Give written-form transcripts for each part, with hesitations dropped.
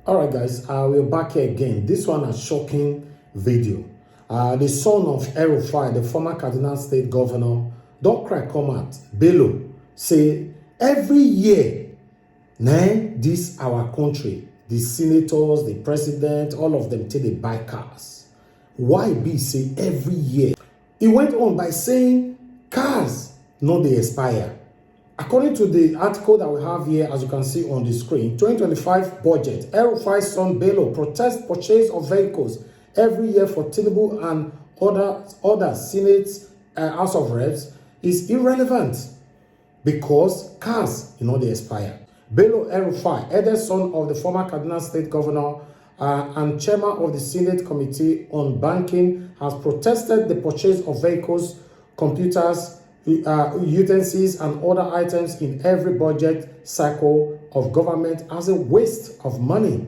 All right, guys, we're back here again. This one a shocking video. The son of El-Rufai, the former Kaduna State governor, don't cry, come out. Bello say every year, this our country, the senators, the president, all of them take they buy cars. Why be say every year? He went on by saying cars no they expire. According to the article that we have here, as you can see on the screen, 2025 budget, El-Rufai's son Bello protests purchase of vehicles every year for Tinubu and other Senate House of Reps is irrelevant because cars, they expire. Bello El-Rufai, eldest son of the former Kaduna State governor and chairman of the Senate Committee on Banking, has protested the purchase of vehicles, computers, utensils and other items in every budget cycle of government as a waste of money.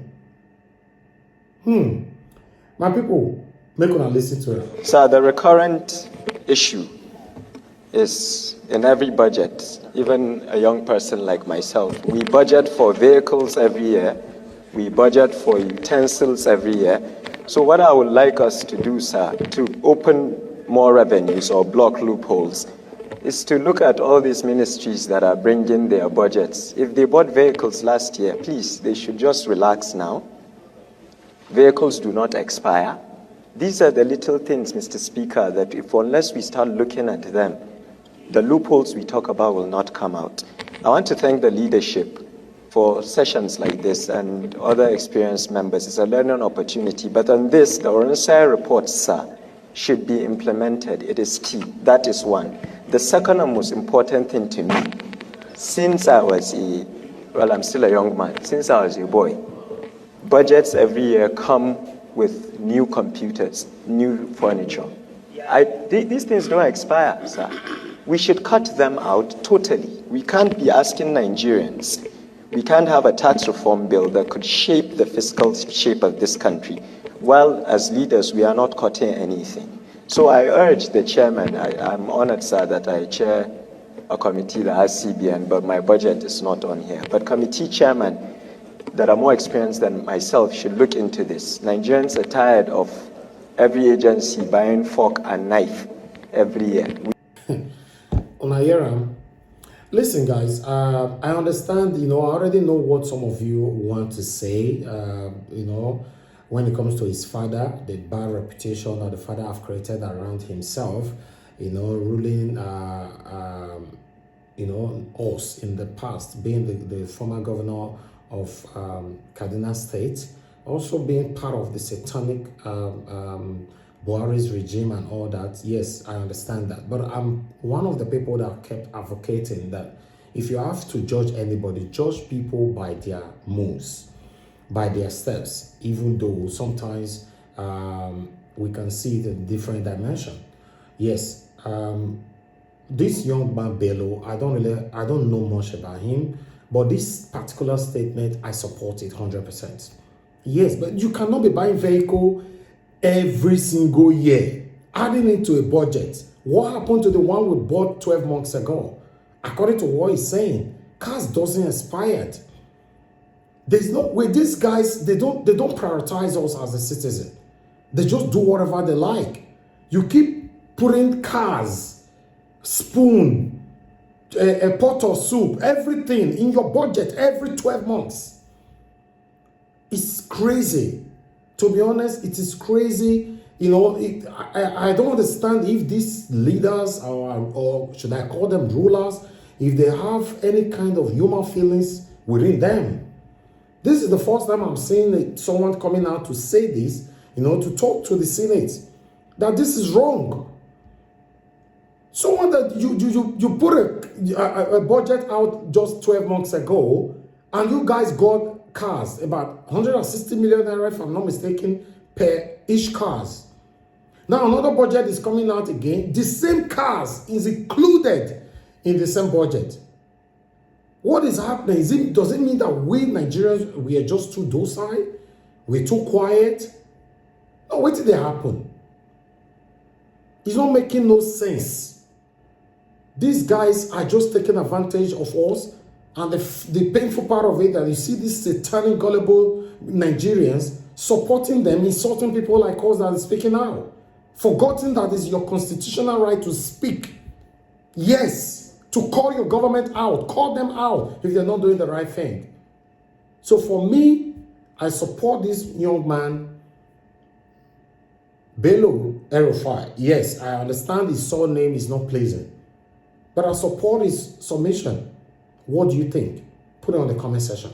My people, make una listen to it. So the recurrent issue is in every budget, even a young person like myself, we budget for vehicles every year, we budget for utensils every year. So what I would like us to do, sir, to open more revenues or block loopholes, is to look at all these ministries that are bringing their budgets. If they bought vehicles last year, please, they should just relax now. Vehicles do not expire. These are the little things, Mr. Speaker, that unless we start looking at them, the loopholes we talk about will not come out. I want to thank the leadership for sessions like this and other experienced members. It's a learning opportunity. But on this, the Oronsai report, sir, should be implemented. It is key. That is one. The second and most important thing to me, since I was I'm still a young man, since I was a boy, budgets every year come with new computers, new furniture. These things don't expire, sir. We should cut them out totally. We can't be asking Nigerians. We can't have a tax reform bill that could shape the fiscal shape of this country. While as leaders, we are not cutting anything. So I urge the chairman, I'm honored, sir, that I chair a committee that has CBN, but my budget is not on here. But committee chairman that are more experienced than myself should look into this. Nigerians are tired of every agency buying fork and knife every year. Listen, guys, I understand, I already know what some of you want to say, when it comes to his father, the bad reputation that the father have created around himself, ruling, us in the past, being the former governor of Kaduna State, also being part of the satanic Buhari's regime and all that. Yes, I understand that. But I'm one of the people that kept advocating that if you have to judge anybody, judge people by their moves, by their steps, even though sometimes we can see the different dimension. Yes, this young man Bello, I don't know much about him, but this particular statement, I support it 100%. Yes, but you cannot be buying vehicle every single year, adding it to a budget. What happened to the one we bought 12 months ago? According to what he's saying, cars doesn't expire. There's no way. These guys, they don't prioritize us as a citizen. They just do whatever they like. You keep putting cars, spoon, a pot of soup, everything in your budget every 12 months. It's crazy. To be honest, it is crazy. I don't understand if these leaders or should I call them rulers, if they have any kind of human feelings within them. This is the first time I'm seeing someone coming out to say this, to talk to the Senate, that this is wrong. Someone that you put a budget out just 12 months ago, and you guys got cars, about 160 million naira, if I'm not mistaken, per each cars. Now another budget is coming out again. The same cars is included in the same budget. What is happening? Does it mean that we Nigerians, we are just too docile? We're too quiet? No, what did they happen? It's not making no sense. These guys are just taking advantage of us. And the painful part of it, that you see these satanic, gullible Nigerians, supporting them, insulting people like us that are speaking out. Forgotten that it's your constitutional right to speak. Yes, to call your government out, call them out if they're not doing the right thing. So for me, I support this young man, Bello El-Rufai. Yes, I understand his surname is not pleasing, but I support his submission. What do you think? Put it on the comment section.